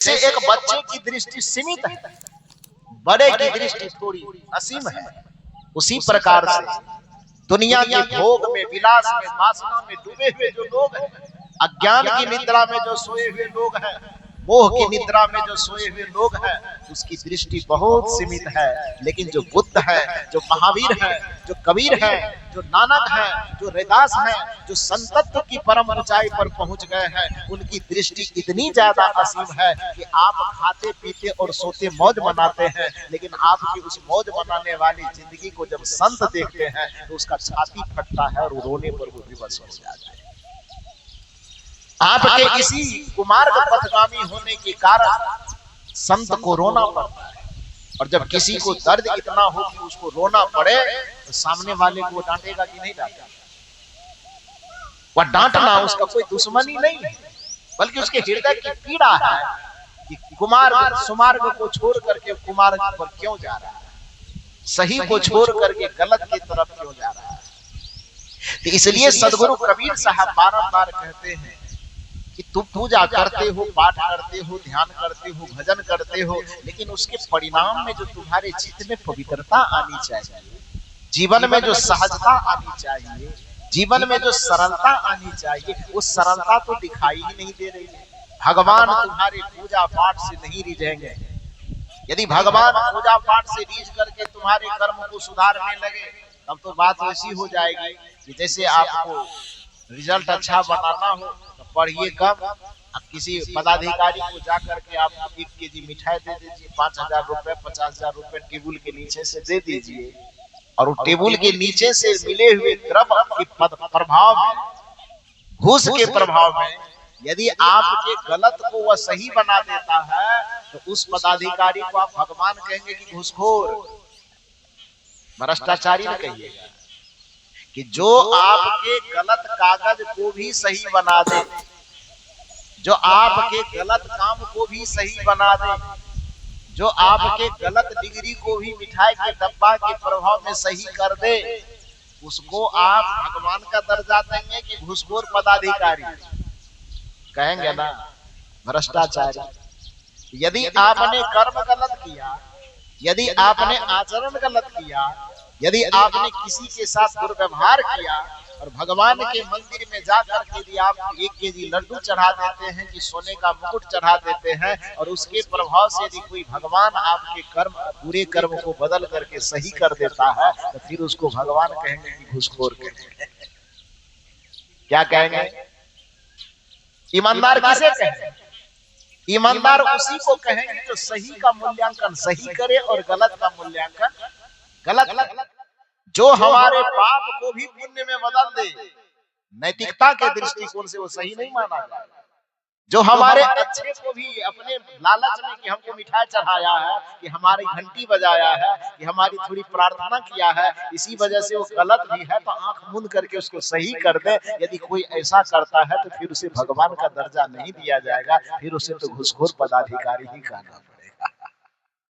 जैसे एक बच्चे की दृष्टि सीमित है, बड़े की दृष्टि थोड़ी असीम है, उसी प्रकार से दुनिया के भोग में, विलास में, वासना में डूबे हुए जो लोग हैं, अज्ञान की निद्रा में जो सोए हुए लोग हैं, मोह की निद्रा में जो सोए हुए लोग हैं, उसकी दृष्टि बहुत सीमित है। लेकिन जो बुद्ध है, जो महावीर है, जो कबीर है, जो नानक है, जो रैदास है, जो संतत्व की परम ऊंचाई पर पहुंच गए हैं, उनकी दृष्टि इतनी ज्यादा असीम है कि आप खाते पीते और सोते मौज मनाते हैं, लेकिन आपकी उस मौज मनाने वाली जिंदगी को जब संत देखते हैं तो उसका छाती फटता है और रोने पर वो विवश हो जाता है। आपके इसी कुमार्ग पथगामी होने के कारण संत को रोना पड़ता है, और जब किसी को दर्द इतना हो कि उसको रोना पड़े तो सामने वाले को डांटेगा कि नहीं डांटेगा? वह डांटना उसका कोई दुश्मनी नहीं है, बल्कि उसके हृदय की पीड़ा है कि कुमार्ग सुमार्ग को छोड़ करके कुमार्ग पर क्यों जा रहा है, सही को छोड़ करके गलत की तरफ क्यों जा रहा है। तो इसलिए सदगुरु कबीर साहब बारंबार कहते हैं कि तुम पूजा करते हो, पाठ करते हो, ध्यान करते हो, भजन करते हो, लेकिन उसके परिणाम में जो तुम्हारे चित्त में पवित्रता आनी चाहिए, जीवन में जो सहजता आनी चाहिए, जीवन में जो सरलता आनी चाहिए, वो सरलता तो दिखाई ही नहीं दे रही है। भगवान तुम्हारे पूजा पाठ से नहीं रिझेंगे। यदि भगवान पूजा पाठ से रीझ करके तुम्हारे कर्म को सुधारने लगे तब तो बात ऐसी हो जाएगी कि जैसे आपको रिजल्ट अच्छा बनाना हो पढ़िए कम, आप किसी पदाधिकारी को जाकर के आप 1 केजी मिठाई दे दीजिए, 5,000 रुपए 50,000 रुपए टेबुल के नीचे से दे दीजिए, और वो टेबुल के नीचे से मिले हुए द्रव्य के प्रभाव में, घूस के प्रभाव में यदि आपके गलत को वह सही बना देता है तो उस पदाधिकारी को आप भगवान कहेंगे कि घूसखोर, भ्रष्टाचारी न कहिएगा। कि जो आपके गलत कागज को भी सही बना दे, जो आपके गलत काम को भी सही बना दे, जो आपके गलत डिग्री को भी मिठाई के डब्बा के प्रभाव में सही कर दे, उसको आप भगवान का दर्जा देंगे कि घूसखोर पदाधिकारी? कहेंगे ना, भ्रष्टाचारी। यदि आपने कर्म गलत किया, यदि आपने आचरण गलत किया, यदि आपने किसी के साथ दुर्व्यवहार किया और भगवान के मंदिर में जाकर के यदि आप 1 केजी लड्डू चढ़ा देते हैं कि सोने का मुकुट चढ़ा देते हैं, और उसके प्रभाव से यदि कोई भगवान आपके कर्म, पूरे कर्म को बदल करके सही कर देता है, तो फिर उसको भगवान कहेंगे कि घूसखोर कहेंगे। क्या कहेंगे? ईमानदार किसे कहेंगे? ईमानदार उसी को कहेंगे जो सही का मूल्यांकन सही करे और गलत का मूल्यांकन गलत, जो हमारे पाप को भी पुण्य में बदल दे। नैतिकता के दृष्टिकोण से वो सही नहीं माना जाए। जो हमारे अच्छे को भी अपने लालच में कि हमको मिठाई चढ़ाया है, कि हमारी घंटी बजाया है, कि हमारी थोड़ी प्रार्थना किया है, इसी वजह से वो गलत भी है तो आंख मूंद करके उसको सही कर दे। यदि कोई ऐसा करता है तो फिर उसे भगवान का दर्जा नहीं दिया जाएगा, फिर उसे तो घूसखोर पदाधिकारी ही कहना।